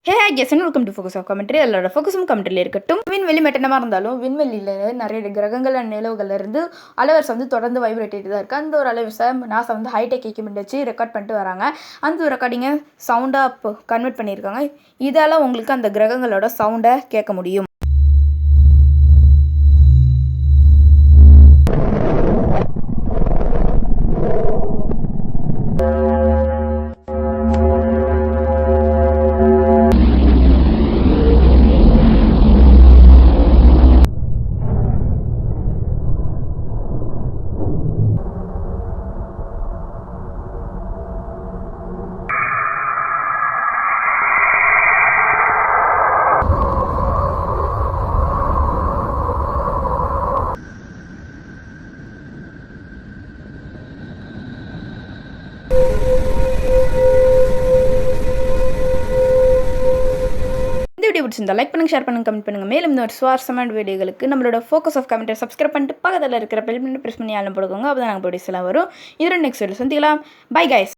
Guys, and welcome to Focus of Commentry. அதோட ஃபோக்கஸும் கமெண்ட்ரியில் இருக்கட்டும். விண்வெளி மெட்டனமாக இருந்தாலும் விண்வெளியில் நிறைய கிரகங்கள் அண்ட் நிலவுகள் இருந்து அலைவர்ஸ் தொடர்ந்து வைப்ரேட் ஆகிட்டு தான் இருக்குது. அந்த ஒரு அலைவர்ஸை நாசா ஹைடெக் எக்யூப்மெண்ட் வச்சு ரெக்கார்ட் பண்ணிட்டு வராங்க. அந்த ஒரு ரெக்கார்டிங்கை சவுண்டாக கன்வெர்ட் பண்ணியிருக்காங்க. இதால் உங்களுக்கு அந்த கிரகங்களோட சவுண்டை கேட்க முடியும். வீடியோ பிடிச்சிருந்தா லைக் பண்ணுங்க, ஷேர் பண்ணுங்க, கமெண்ட் பண்ணுங்க. மேலும் இந்த ஒரு சுவாரஸ்யமான வீடியோகளுக்கு நம்மளோட ஃபோக்கஸ் ஆஃப் கமெண்ட்டை சப்ஸ்கிரைப் பண்ணிட்டு பக்கத்தில் இருக்கிற பெல் பண்ணி ப்ரெஸ் பண்ணி ஆளும் போடுங்க. அப்போ தான் நாங்கள் வீடியோஸ்லாம் வரும். இதோட நெக்ஸ்ட் வீடியோ சந்திக்கலாம். Bye guys.